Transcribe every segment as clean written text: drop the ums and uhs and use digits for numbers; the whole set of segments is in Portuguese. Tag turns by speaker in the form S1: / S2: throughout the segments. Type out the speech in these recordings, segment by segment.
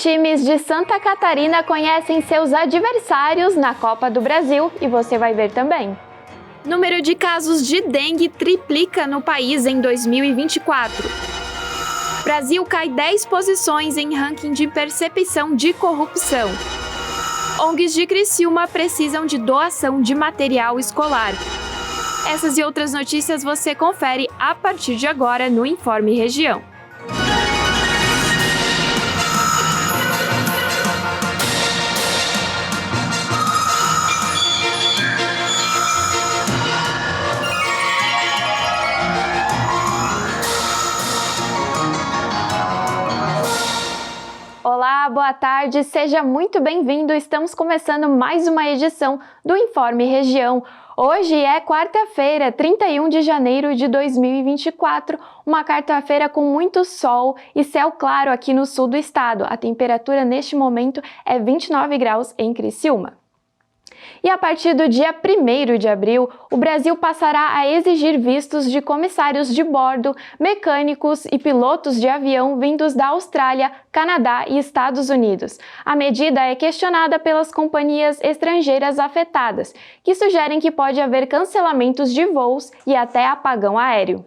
S1: Times de Santa Catarina conhecem seus adversários na Copa do Brasil e você vai ver também. Número de casos de dengue triplica no país em 2024. Brasil cai 10 posições em ranking de percepção de corrupção. ONGs de Criciúma precisam de doação de material escolar. Essas e outras notícias você confere a partir de agora no Informe Região. Olá, boa tarde, seja muito bem-vindo. Estamos começando mais uma edição do Informe Região. Hoje é quarta-feira, 31 de janeiro de 2024, uma quarta-feira com muito sol e céu claro aqui no sul do estado. A temperatura neste momento é 29 graus em Criciúma. E a partir do dia 1º de abril, o Brasil passará a exigir vistos de comissários de bordo, mecânicos e pilotos de avião vindos da Austrália, Canadá e Estados Unidos. A medida é questionada pelas companhias estrangeiras afetadas, que sugerem que pode haver cancelamentos de voos e até apagão aéreo.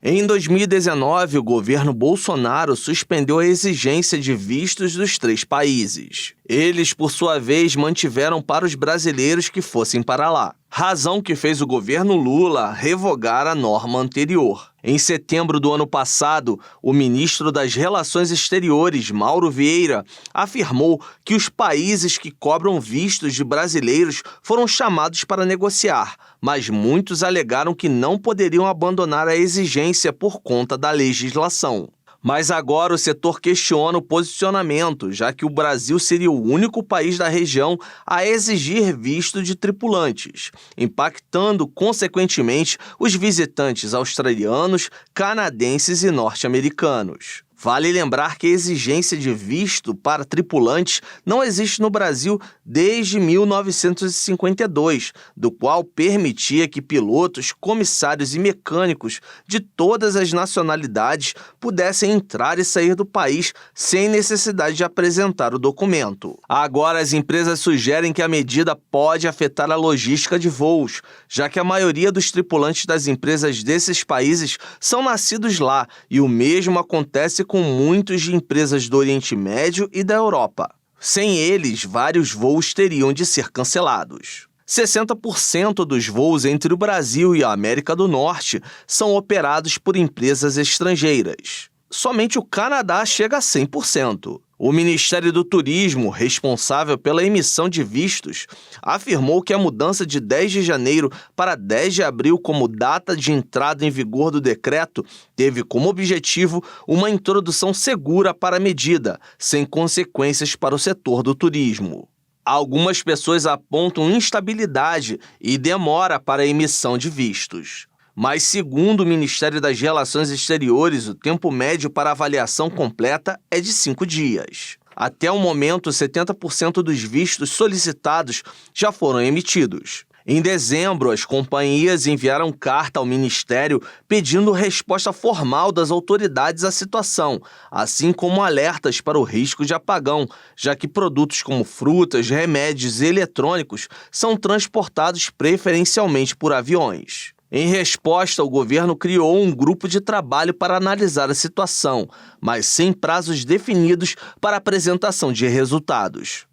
S2: Em 2019, o governo Bolsonaro suspendeu a exigência de vistos dos 3 países. Eles, por sua vez, mantiveram para os brasileiros que fossem para lá, razão que fez o governo Lula revogar a norma anterior. Em setembro do ano passado, o ministro das Relações Exteriores, Mauro Vieira, afirmou que os países que cobram vistos de brasileiros foram chamados para negociar, mas muitos alegaram que não poderiam abandonar a exigência por conta da legislação. Mas agora o setor questiona o posicionamento, já que o Brasil seria o único país da região a exigir visto de tripulantes, impactando, consequentemente, os visitantes australianos, canadenses e norte-americanos. Vale lembrar que a exigência de visto para tripulantes não existe no Brasil desde 1952, do qual permitia que pilotos, comissários e mecânicos de todas as nacionalidades pudessem entrar e sair do país sem necessidade de apresentar o documento. Agora, as empresas sugerem que a medida pode afetar a logística de voos, já que a maioria dos tripulantes das empresas desses países são nascidos lá, e o mesmo acontece com muitos de empresas do Oriente Médio e da Europa. Sem eles, vários voos teriam de ser cancelados. 60% dos voos entre o Brasil e a América do Norte são operados por empresas estrangeiras. Somente o Canadá chega a 100%. O Ministério do Turismo, responsável pela emissão de vistos, afirmou que a mudança de 10 de janeiro para 10 de abril como data de entrada em vigor do decreto teve como objetivo uma introdução segura para a medida, sem consequências para o setor do turismo. Algumas pessoas apontam instabilidade e demora para a emissão de vistos. Mas, segundo o Ministério das Relações Exteriores, o tempo médio para avaliação completa é de 5 dias. Até o momento, 70% dos vistos solicitados já foram emitidos. Em dezembro, as companhias enviaram carta ao Ministério pedindo resposta formal das autoridades à situação, assim como alertas para o risco de apagão, já que produtos como frutas, remédios e eletrônicos são transportados preferencialmente por aviões. Em resposta, o governo criou um grupo de trabalho para analisar a situação, mas sem prazos definidos para a apresentação de resultados.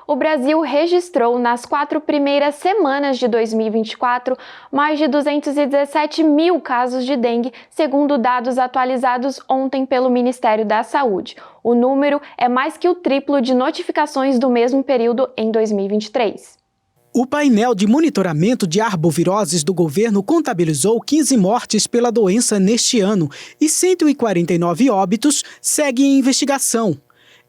S1: O Brasil registrou, nas 4 primeiras semanas de 2024, mais de 217 mil casos de dengue, segundo dados atualizados ontem pelo Ministério da Saúde. O número é mais que o triplo de notificações do mesmo período em 2023.
S3: O painel de monitoramento de arboviroses do governo contabilizou 15 mortes pela doença neste ano e 149 óbitos seguem em investigação.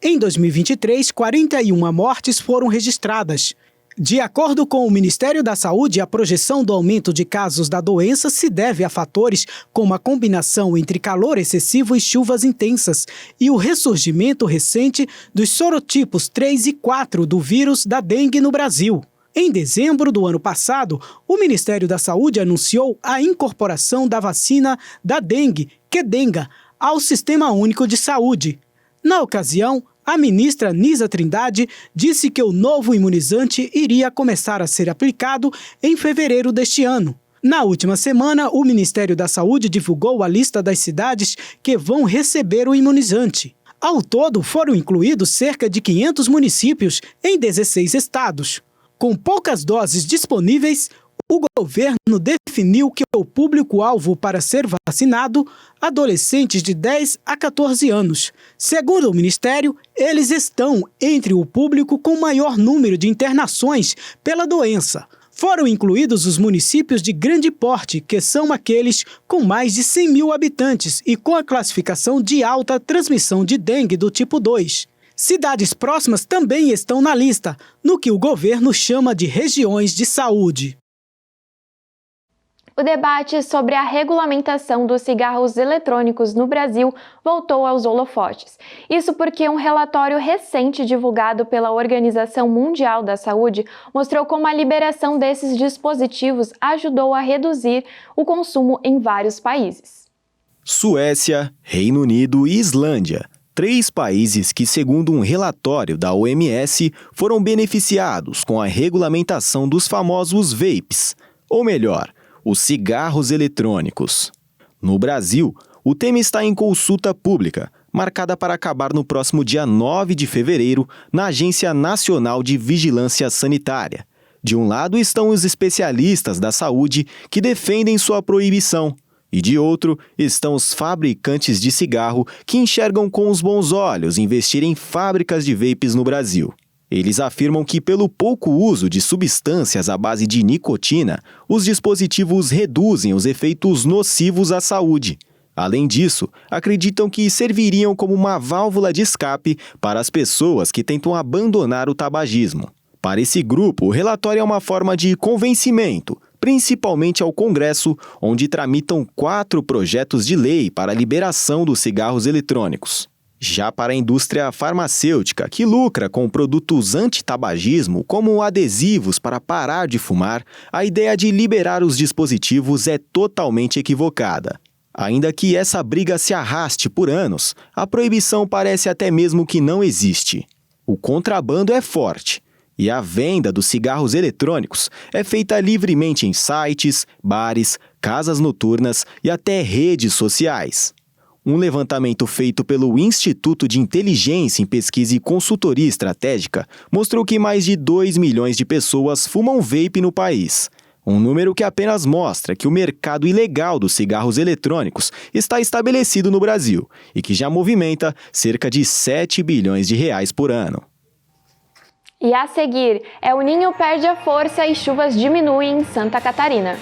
S3: Em 2023, 41 mortes foram registradas. De acordo com o Ministério da Saúde, a projeção do aumento de casos da doença se deve a fatores como a combinação entre calor excessivo e chuvas intensas e o ressurgimento recente dos sorotipos 3 e 4 do vírus da dengue no Brasil. Em dezembro do ano passado, o Ministério da Saúde anunciou a incorporação da vacina da dengue, Qdenga, ao Sistema Único de Saúde. Na ocasião, a ministra Nisa Trindade disse que o novo imunizante iria começar a ser aplicado em fevereiro deste ano. Na última semana, o Ministério da Saúde divulgou a lista das cidades que vão receber o imunizante. Ao todo, foram incluídos cerca de 500 municípios em 16 estados. Com poucas doses disponíveis, o governo definiu que o público-alvo para ser vacinado, adolescentes de 10 a 14 anos. Segundo o Ministério, eles estão entre o público com maior número de internações pela doença. Foram incluídos os municípios de grande porte, que são aqueles com mais de 100 mil habitantes e com a classificação de alta transmissão de dengue do tipo 2. Cidades próximas também estão na lista, no que o governo chama de regiões de saúde.
S1: O debate sobre a regulamentação dos cigarros eletrônicos no Brasil voltou aos holofotes. Isso porque um relatório recente divulgado pela Organização Mundial da Saúde mostrou como a liberação desses dispositivos ajudou a reduzir o consumo em vários países.
S4: Suécia, Reino Unido e Islândia. 3 países que, segundo um relatório da OMS, foram beneficiados com a regulamentação dos famosos vapes, ou melhor, os cigarros eletrônicos. No Brasil, o tema está em consulta pública, marcada para acabar no próximo dia 9 de fevereiro, na Agência Nacional de Vigilância Sanitária. De um lado estão os especialistas da saúde que defendem sua proibição, e de outro estão os fabricantes de cigarro que enxergam com os bons olhos investir em fábricas de vapes no Brasil. Eles afirmam que, pelo pouco uso de substâncias à base de nicotina, os dispositivos reduzem os efeitos nocivos à saúde. Além disso, acreditam que serviriam como uma válvula de escape para as pessoas que tentam abandonar o tabagismo. Para esse grupo, o relatório é uma forma de convencimento, principalmente ao Congresso, onde tramitam 4 projetos de lei para a liberação dos cigarros eletrônicos. Já para a indústria farmacêutica, que lucra com produtos anti-tabagismo, como adesivos para parar de fumar, a ideia de liberar os dispositivos é totalmente equivocada. Ainda que essa briga se arraste por anos, a proibição parece até mesmo que não existe. O contrabando é forte, e a venda dos cigarros eletrônicos é feita livremente em sites, bares, casas noturnas e até redes sociais. Um levantamento feito pelo Instituto de Inteligência em Pesquisa e Consultoria Estratégica mostrou que mais de 2 milhões de pessoas fumam vape no país. Um número que apenas mostra que o mercado ilegal dos cigarros eletrônicos está estabelecido no Brasil e que já movimenta cerca de 7 bilhões de reais por ano.
S1: E a seguir, El Niño perde a força e chuvas diminuem em Santa Catarina.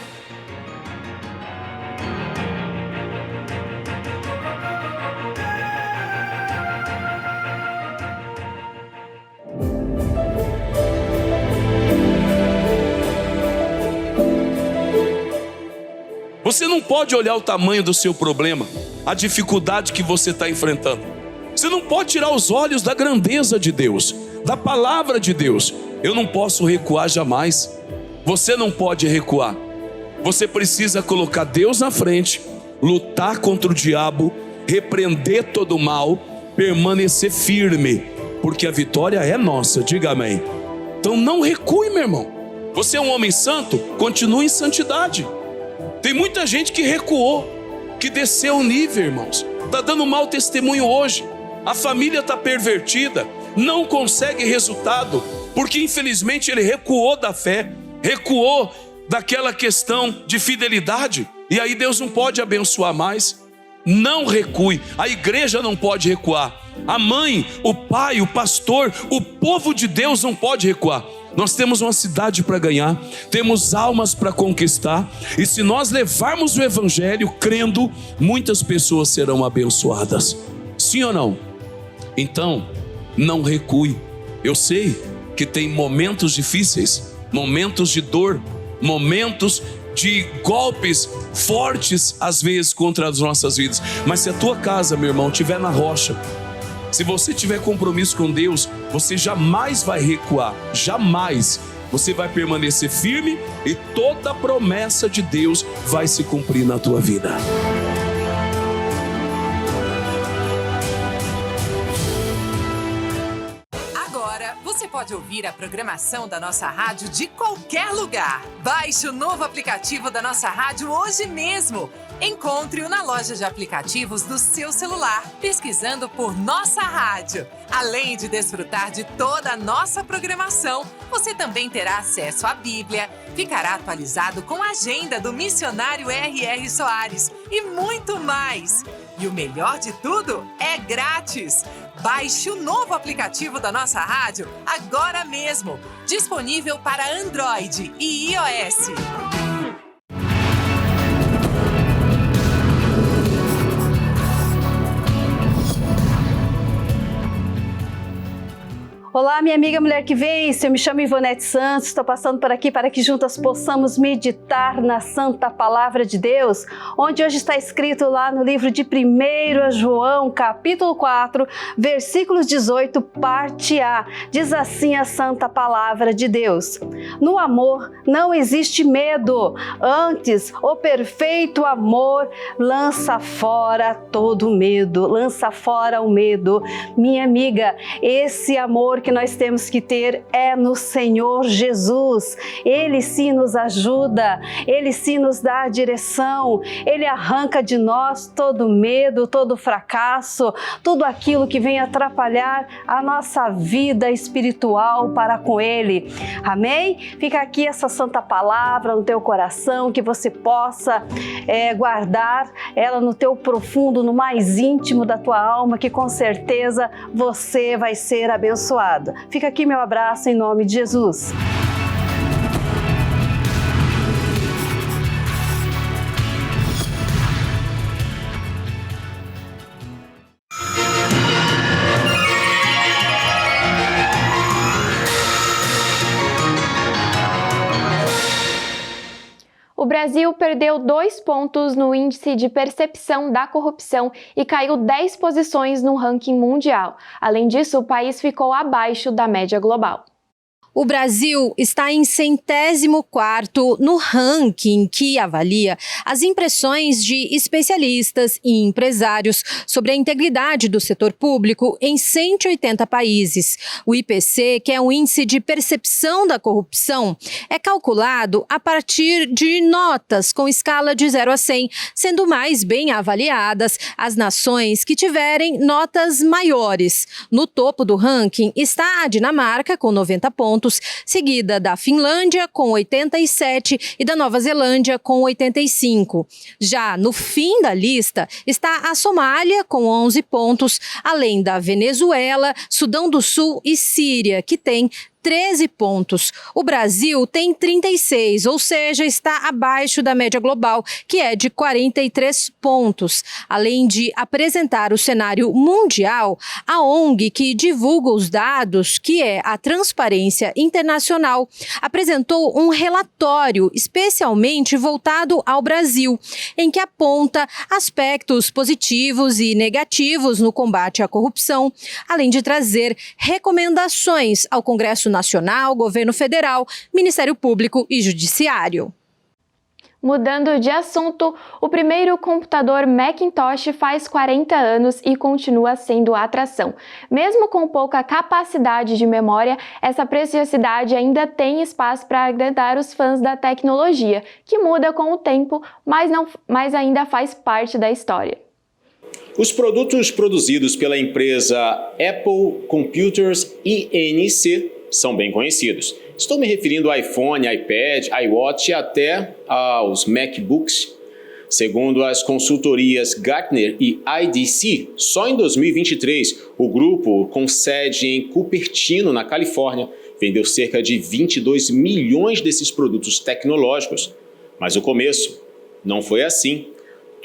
S5: Você não pode olhar o tamanho do seu problema, a dificuldade que você está enfrentando. Você não pode tirar os olhos da grandeza de Deus, da palavra de Deus. Eu não posso recuar jamais. Você não pode recuar. Você precisa colocar Deus na frente, lutar contra o diabo, repreender todo o mal, permanecer firme, porque a vitória é nossa, diga amém. Então não recue, meu irmão. Você é um homem santo, continue em santidade. Tem muita gente que recuou, que desceu o nível, irmãos. Está dando mau testemunho hoje. A família está pervertida, não consegue resultado, porque infelizmente ele recuou da fé, recuou daquela questão de fidelidade. E aí Deus não pode abençoar mais. Não recue, a igreja não pode recuar. A mãe, o pai, o pastor, o povo de Deus não pode recuar. Nós temos uma cidade para ganhar, temos almas para conquistar, e se nós levarmos o evangelho crendo, muitas pessoas serão abençoadas. Sim ou não? Então, não recue. Eu sei que tem momentos difíceis, momentos de dor, momentos de golpes fortes às vezes contra as nossas vidas, mas se a tua casa, meu irmão, estiver na rocha, se você tiver compromisso com Deus, você jamais vai recuar, jamais. Você vai permanecer firme e toda a promessa de Deus vai se cumprir na tua vida.
S6: Você pode ouvir a programação da nossa rádio de qualquer lugar. Baixe o novo aplicativo da nossa rádio hoje mesmo. Encontre-o na loja de aplicativos do seu celular, pesquisando por Nossa Rádio. Além de desfrutar de toda a nossa programação, você também terá acesso à Bíblia, ficará atualizado com a agenda do missionário R.R. Soares e muito mais. E o melhor de tudo é grátis! Baixe o novo aplicativo da nossa rádio agora mesmo, disponível para Android e iOS.
S7: Olá, minha amiga Mulher que Vence, eu me chamo Ivonete Santos, estou passando por aqui para que juntas possamos meditar na Santa Palavra de Deus, onde hoje está escrito lá no livro de 1 João, capítulo 4, versículos 18, parte A, diz assim a Santa Palavra de Deus: no amor não existe medo, antes o perfeito amor lança fora todo medo, lança fora o medo. Minha amiga, esse amor que nós temos que ter é no Senhor Jesus. Ele sim nos ajuda, Ele sim nos dá a direção, Ele arranca de nós todo medo, todo fracasso, tudo aquilo que vem atrapalhar a nossa vida espiritual para com Ele. Amém? Fica aqui essa santa palavra no teu coração, que você possa guardar ela no teu profundo, no mais íntimo da tua alma, que com certeza você vai ser abençoado. Fica aqui meu abraço em nome de Jesus.
S1: O Brasil perdeu 2 pontos no índice de percepção da corrupção e caiu 10 posições no ranking mundial. Além disso, o país ficou abaixo da média global.
S8: O Brasil está em 104º no ranking que avalia as impressões de especialistas e empresários sobre a integridade do setor público em 180 países. O IPC, que é o Índice de Percepção da Corrupção, é calculado a partir de notas com escala de 0 a 100, sendo mais bem avaliadas as nações que tiverem notas maiores. No topo do ranking está a Dinamarca, com 90 pontos, seguida da Finlândia com 87 e da Nova Zelândia com 85. Já no fim da lista está a Somália com 11 pontos, além da Venezuela, Sudão do Sul e Síria, que tem 13 pontos. O Brasil tem 36, ou seja, está abaixo da média global, que é de 43 pontos. Além de apresentar o cenário mundial, a ONG que divulga os dados, que é a Transparência Internacional, apresentou um relatório especialmente voltado ao Brasil, em que aponta aspectos positivos e negativos no combate à corrupção, além de trazer recomendações ao Congresso Nacional, Governo Federal, Ministério Público e Judiciário.
S1: Mudando de assunto, o primeiro computador Macintosh faz 40 anos e continua sendo a atração. Mesmo com pouca capacidade de memória, essa preciosidade ainda tem espaço para agradar os fãs da tecnologia, que muda com o tempo, mas ainda faz parte da história.
S9: Os produtos produzidos pela empresa Apple Computers Inc. são bem conhecidos. Estou me referindo ao iPhone, iPad, iWatch e até aos MacBooks. Segundo as consultorias Gartner e IDC, só em 2023, o grupo, com sede em Cupertino, na Califórnia, vendeu cerca de 22 milhões desses produtos tecnológicos. Mas o começo não foi assim.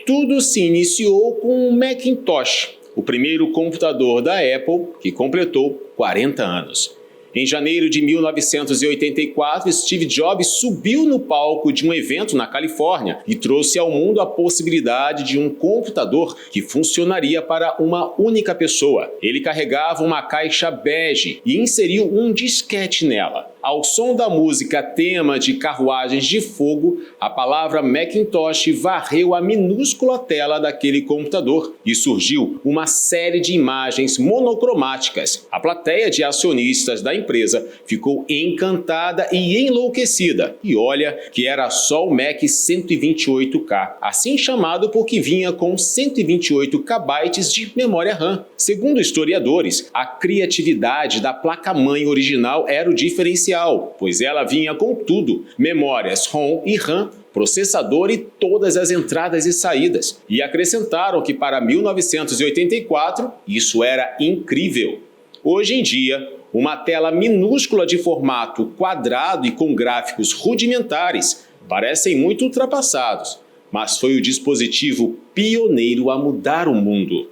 S9: Tudo se iniciou com o Macintosh, o primeiro computador da Apple, que completou 40 anos. Em janeiro de 1984, Steve Jobs subiu no palco de um evento na Califórnia e trouxe ao mundo a possibilidade de um computador que funcionaria para uma única pessoa. Ele carregava uma caixa bege e inseriu um disquete nela. Ao som da música tema de Carruagens de Fogo, a palavra Macintosh varreu a minúscula tela daquele computador e surgiu uma série de imagens monocromáticas. A plateia de acionistas da empresa ficou encantada e enlouquecida. E olha que era só o Mac 128K, assim chamado porque vinha com 128 KB de memória RAM. Segundo historiadores, a criatividade da placa-mãe original era o diferencial, pois ela vinha com tudo: memórias ROM e RAM, processador e todas as entradas e saídas. E acrescentaram que para 1984 isso era incrível. Hoje em dia, uma tela minúscula de formato quadrado e com gráficos rudimentares parecem muito ultrapassados, mas foi o dispositivo pioneiro a mudar o mundo.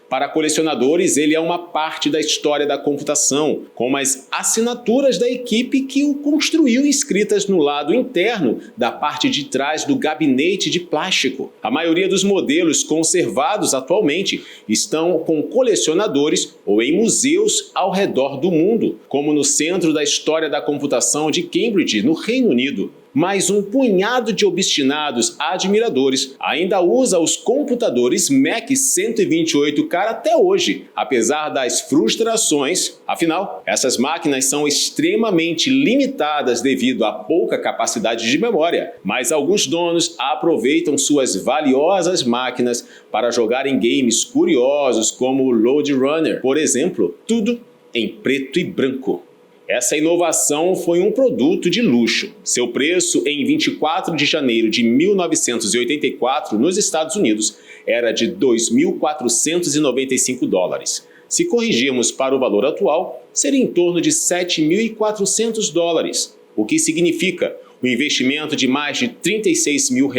S9: Para colecionadores, ele é uma parte da história da computação, com as assinaturas da equipe que o construiu escritas no lado interno da parte de trás do gabinete de plástico. A maioria dos modelos conservados atualmente estão com colecionadores ou em museus ao redor do mundo, como no Centro da História da Computação de Cambridge, no Reino Unido. Mas um punhado de obstinados admiradores ainda usa os computadores Mac 128K até hoje, apesar das frustrações. Afinal, essas máquinas são extremamente limitadas devido à pouca capacidade de memória, mas alguns donos aproveitam suas valiosas máquinas para jogar em games curiosos como o Lode Runner, por exemplo, tudo em preto e branco. Essa inovação foi um produto de luxo. Seu preço em 24 de janeiro de 1984 nos Estados Unidos era de $2.495. Se corrigirmos para o valor atual, seria em torno de $7.400, o que significa um investimento de mais de R$36 mil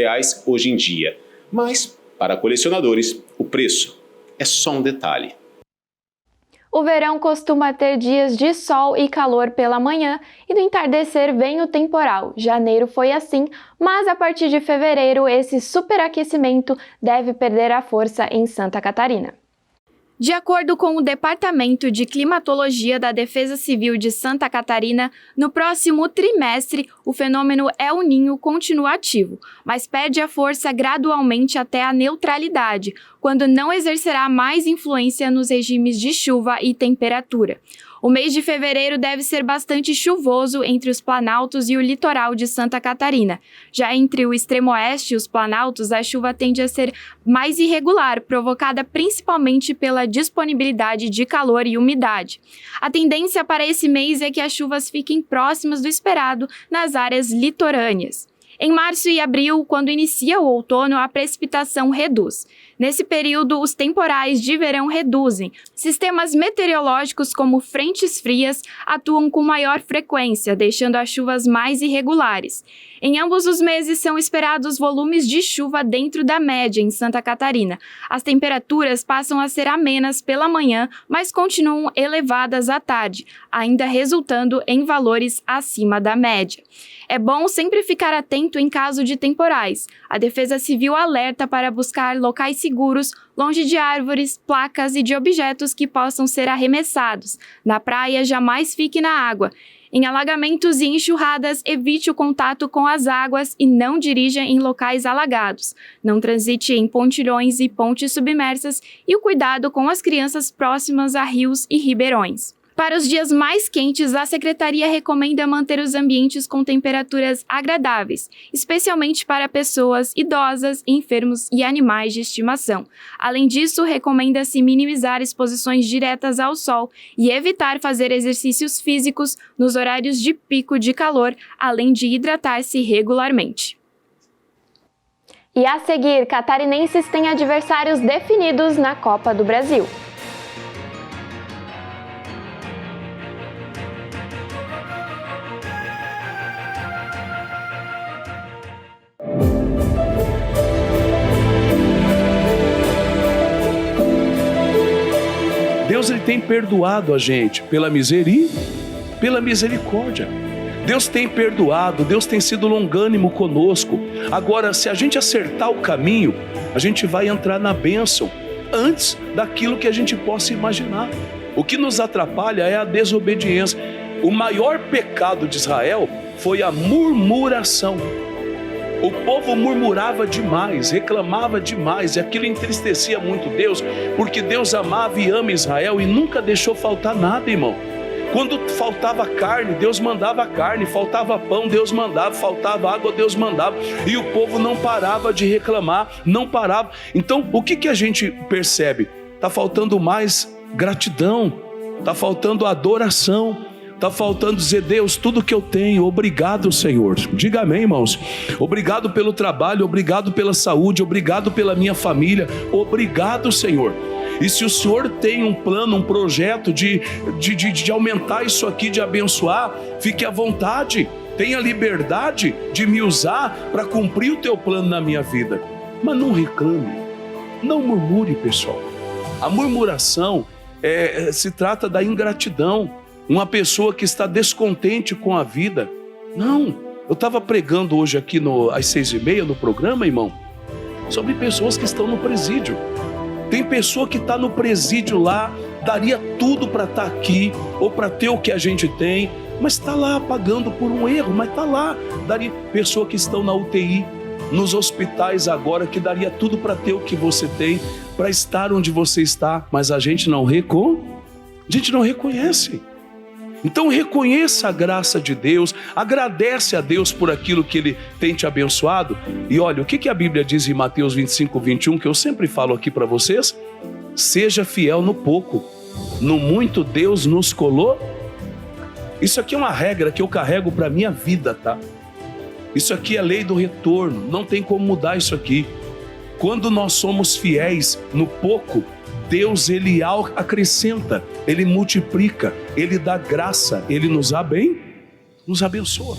S9: hoje em dia. Mas, para colecionadores, o preço é só um detalhe.
S1: O verão costuma ter dias de sol e calor pela manhã e no entardecer vem o temporal. Janeiro foi assim, mas a partir de fevereiro esse superaquecimento deve perder a força em Santa Catarina. De acordo com o Departamento de Climatologia da Defesa Civil de Santa Catarina, no próximo trimestre o fenômeno El Niño continua ativo, mas perde a força gradualmente até a neutralidade, quando não exercerá mais influência nos regimes de chuva e temperatura. O mês de fevereiro deve ser bastante chuvoso entre os planaltos e o litoral de Santa Catarina. Já entre o extremo oeste e os planaltos, a chuva tende a ser mais irregular, provocada principalmente pela disponibilidade de calor e umidade. A tendência para esse mês é que as chuvas fiquem próximas do esperado nas áreas litorâneas. Em março e abril, quando inicia o outono, a precipitação reduz. Nesse período, os temporais de verão reduzem. Sistemas meteorológicos como frentes frias atuam com maior frequência, deixando as chuvas mais irregulares. Em ambos os meses são esperados volumes de chuva dentro da média em Santa Catarina. As temperaturas passam a ser amenas pela manhã, mas continuam elevadas à tarde, ainda resultando em valores acima da média. É bom sempre ficar atento em caso de temporais. A Defesa Civil alerta para buscar locais seguros, longe de árvores, placas e de objetos que possam ser arremessados. Na praia, jamais fique na água. Em alagamentos e enxurradas, evite o contato com as águas e não dirija em locais alagados. Não transite em pontilhões e pontes submersas e o cuidado com as crianças próximas a rios e ribeirões. Para os dias mais quentes, a Secretaria recomenda manter os ambientes com temperaturas agradáveis, especialmente para pessoas idosas, enfermos e animais de estimação. Além disso, recomenda-se minimizar exposições diretas ao sol e evitar fazer exercícios físicos nos horários de pico de calor, além de hidratar-se regularmente. E a seguir, catarinenses têm adversários definidos na Copa do Brasil.
S5: Deus ele tem perdoado a gente pela misericórdia. Deus tem perdoado, Deus tem sido longânimo conosco. Agora, se a gente acertar o caminho, a gente vai entrar na bênção antes daquilo que a gente possa imaginar. O que nos atrapalha é a desobediência. O maior pecado de Israel foi a murmuração. O povo murmurava demais, reclamava demais, e aquilo entristecia muito Deus, porque Deus amava e ama Israel e nunca deixou faltar nada, irmão. Quando faltava carne, Deus mandava carne, faltava pão, Deus mandava, faltava água, Deus mandava, e o povo não parava de reclamar, não parava. Então, o que a gente percebe? Está faltando mais gratidão, está faltando adoração, está faltando dizer: Deus, tudo que eu tenho, obrigado, Senhor. Diga amém, irmãos. Obrigado pelo trabalho, obrigado pela saúde, obrigado pela minha família, obrigado, Senhor. E se o Senhor tem um plano, um projeto de aumentar isso aqui, de abençoar, fique à vontade, tenha liberdade de me usar para cumprir o teu plano na minha vida. Mas não reclame, não murmure, pessoal. A murmuração se trata da ingratidão. Uma pessoa que está descontente com a vida. Não, eu estava pregando hoje aqui às 6h30 no programa, irmão, sobre pessoas que estão no presídio. Tem pessoa que está no presídio lá, daria tudo para estar aqui, ou para ter o que a gente tem, mas está lá pagando por um erro, mas está lá. Daria pessoa que estão na UTI, nos hospitais agora, que daria tudo para ter o que você tem, para estar onde você está, mas a gente não reconhece. Então reconheça a graça de Deus, agradece a Deus por aquilo que Ele tem te abençoado. E olha, o que a Bíblia diz em Mateus 25:21, que eu sempre falo aqui para vocês? Seja fiel no pouco, no muito Deus nos colou. Isso aqui é uma regra que eu carrego para a minha vida, tá? Isso aqui é lei do retorno, não tem como mudar isso aqui. Quando nós somos fiéis no pouco, Deus, Ele acrescenta, Ele multiplica, Ele dá graça, Ele nos abençoa.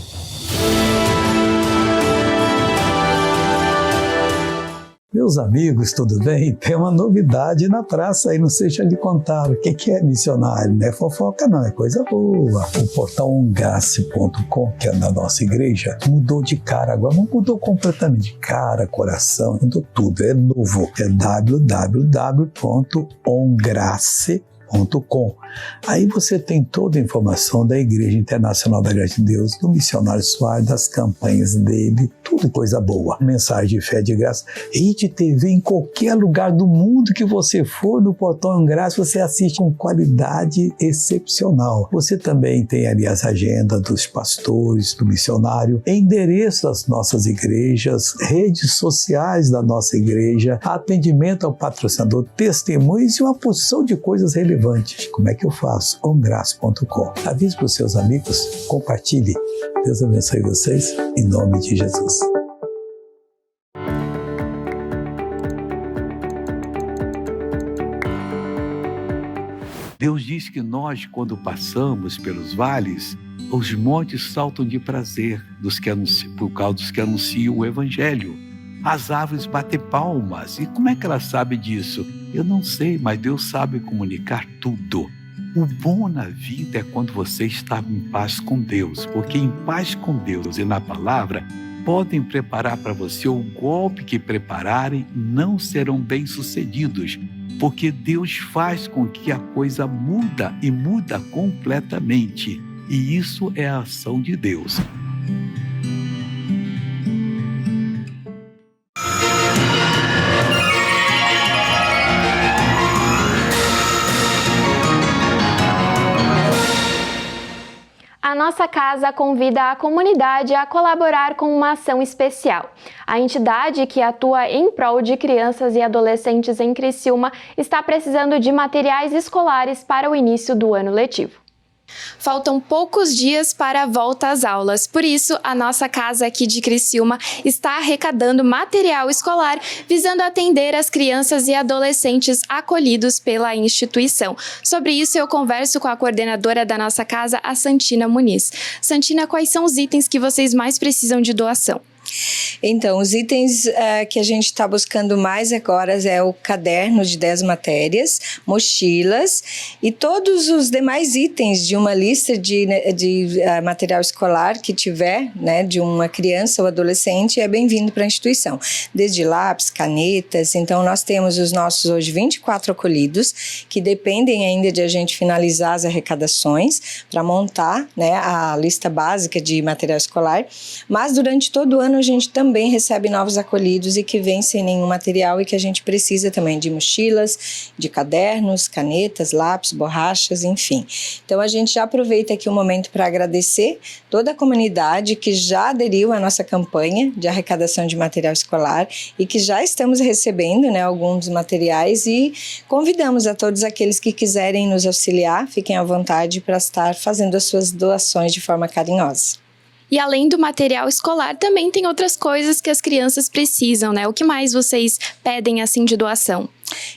S10: Meus amigos, tudo bem? Tem uma novidade na praça aí, não sei se já lhe contaram. O que é missionário? Não é fofoca não, é coisa boa. O portal ongrace.com, que é da nossa igreja, mudou de cara agora, mudou completamente de cara, coração, mudou tudo, é novo. É www.ongrace.com. Aí você tem toda a informação da Igreja Internacional da Graça de Deus, do Missionário Soares, das campanhas dele, tudo coisa boa. Mensagem de fé de graça. Rede TV em qualquer lugar do mundo que você for, no portal Ongrace, você assiste com qualidade excepcional. Você também tem ali as agendas dos pastores, do missionário, endereço das nossas igrejas, redes sociais da nossa igreja, atendimento ao patrocinador, testemunhos e uma porção de coisas relevantes. Como é que eu faço? ongrace.com. Avise para os seus amigos, compartilhe. Deus abençoe vocês, em nome de Jesus. Deus diz que nós, quando passamos pelos vales, os montes saltam de prazer por causa dos que anunciam o Evangelho. As árvores batem palmas. E como é que ela sabe disso? Eu não sei, mas Deus sabe comunicar tudo. O bom na vida é quando você está em paz com Deus, porque em paz com Deus e na palavra, podem preparar para você o golpe que prepararem, não serão bem-sucedidos, porque Deus faz com que a coisa muda e muda completamente. E isso é a ação de Deus.
S1: A nossa casa convida a comunidade a colaborar com uma ação especial. A entidade que atua em prol de crianças e adolescentes em Criciúma está precisando de materiais escolares para o início do ano letivo. Faltam poucos dias para a volta às aulas, por isso a nossa casa aqui de Criciúma está arrecadando material escolar visando atender as crianças e adolescentes acolhidos pela instituição. Sobre isso eu converso com a coordenadora da nossa casa, a Santina Muniz. Santina, quais são os itens que vocês mais precisam de doação?
S11: Então, os itens que a gente está buscando mais agora é o caderno de 10 matérias, mochilas e todos os demais itens de uma lista de material escolar que tiver, né, de uma criança ou adolescente, é bem-vindo para a instituição. Desde lápis, canetas, então nós temos os nossos hoje 24 acolhidos, que dependem ainda de a gente finalizar as arrecadações para montar, né, a lista básica de material escolar, mas durante todo o ano a gente também recebe novos acolhidos e que vêm sem nenhum material e que a gente precisa também de mochilas, de cadernos, canetas, lápis, borrachas, enfim. Então a gente já aproveita aqui o momento para agradecer toda a comunidade que já aderiu à nossa campanha de arrecadação de material escolar e que já estamos recebendo, né, alguns materiais e convidamos a todos aqueles que quiserem nos auxiliar, fiquem à vontade para estar fazendo as suas doações de forma carinhosa.
S1: E além do material escolar, também tem outras coisas que as crianças precisam, né? O que mais vocês pedem, assim, de doação?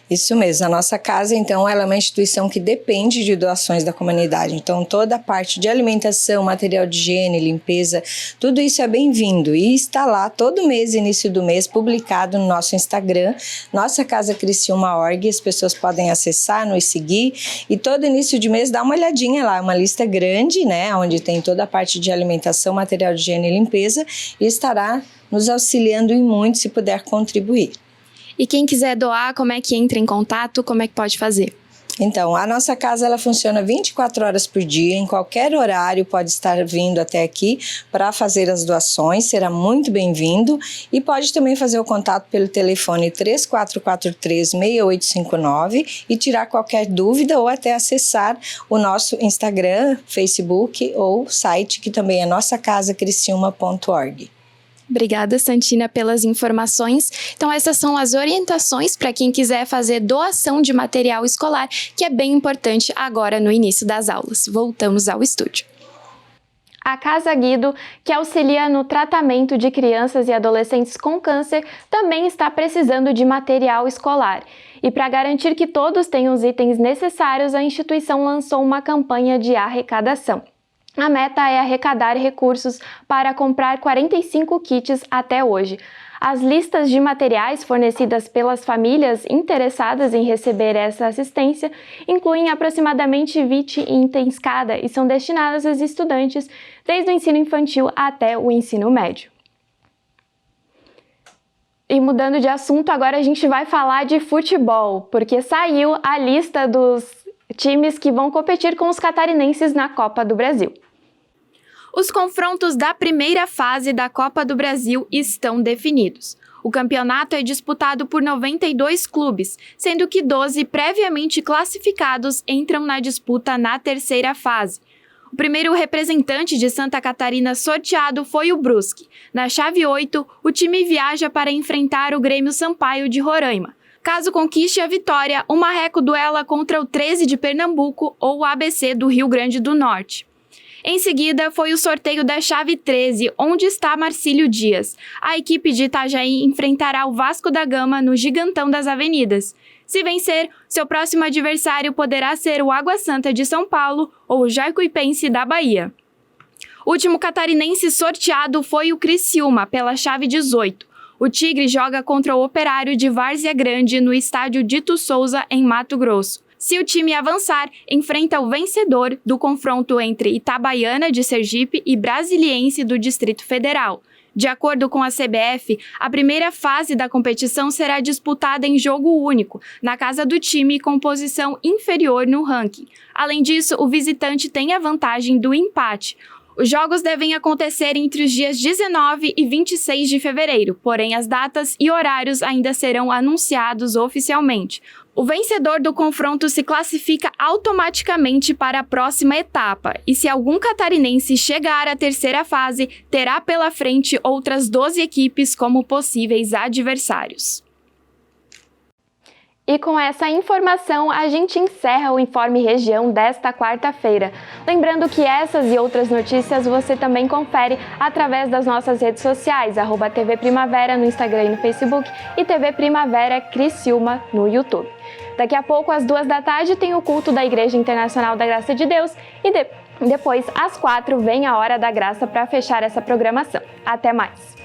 S11: Isso mesmo, a nossa casa, então, ela é uma instituição que depende de doações da comunidade, então toda a parte de alimentação, material de higiene, limpeza, tudo isso é bem-vindo e está lá todo mês, início do mês, publicado no nosso Instagram, Nossa Casa Criciúma.org, as pessoas podem acessar, nos seguir e todo início de mês dá uma olhadinha lá, uma lista grande, né, onde tem toda a parte de alimentação, material de higiene e limpeza e estará nos auxiliando em muito se puder contribuir.
S1: E quem quiser doar, como é que entra em contato? Como é que pode fazer?
S11: Então, a nossa casa ela funciona 24 horas por dia, em qualquer horário pode estar vindo até aqui para fazer as doações, será muito bem-vindo e pode também fazer o contato pelo telefone 3443-6859 e tirar qualquer dúvida ou até acessar o nosso Instagram, Facebook ou site que também é nossacasacriciúma.org.
S1: Obrigada, Santina, pelas informações. Então, essas são as orientações para quem quiser fazer doação de material escolar, que é bem importante agora no início das aulas. Voltamos ao estúdio. A Casa Guido, que auxilia no tratamento de crianças e adolescentes com câncer, também está precisando de material escolar. E para garantir que todos tenham os itens necessários, a instituição lançou uma campanha de arrecadação. A meta é arrecadar recursos para comprar 45 kits até hoje. As listas de materiais fornecidas pelas famílias interessadas em receber essa assistência incluem aproximadamente 20 itens cada e são destinadas aos estudantes desde o ensino infantil até o ensino médio. E mudando de assunto, agora a gente vai falar de futebol, porque saiu a lista dos times que vão competir com os catarinenses na Copa do Brasil. Os confrontos da primeira fase da Copa do Brasil estão definidos. O campeonato é disputado por 92 clubes, sendo que 12 previamente classificados entram na disputa na terceira fase. O primeiro representante de Santa Catarina sorteado foi o Brusque. Na chave 8, o time viaja para enfrentar o Grêmio Sampaio de Roraima. Caso conquiste a vitória, o Marreco duela contra o 13 de Pernambuco ou o ABC do Rio Grande do Norte. Em seguida, foi o sorteio da chave 13, onde está Marcílio Dias. A equipe de Itajaí enfrentará o Vasco da Gama no Gigantão das Avenidas. Se vencer, seu próximo adversário poderá ser o Água Santa de São Paulo ou o Jacuipense da Bahia. O último catarinense sorteado foi o Criciúma, pela chave 18. O Tigre joga contra o Operário de Várzea Grande no estádio Dito Souza, em Mato Grosso. Se o time avançar, enfrenta o vencedor do confronto entre Itabaiana de Sergipe e Brasiliense do Distrito Federal. De acordo com a CBF, a primeira fase da competição será disputada em jogo único, na casa do time com posição inferior no ranking. Além disso, o visitante tem a vantagem do empate. Os jogos devem acontecer entre os dias 19 e 26 de fevereiro, porém as datas e horários ainda serão anunciados oficialmente. O vencedor do confronto se classifica automaticamente para a próxima etapa, e se algum catarinense chegar à terceira fase, terá pela frente outras 12 equipes como possíveis adversários. E com essa informação, a gente encerra o Informe Região desta quarta-feira. Lembrando que essas e outras notícias você também confere através das nossas redes sociais, @TV Primavera no Instagram e no Facebook e TV Primavera Criciúma no YouTube. Daqui a pouco, às 14h, tem o culto da Igreja Internacional da Graça de Deus e depois, às 4h, vem a Hora da Graça para fechar essa programação. Até mais!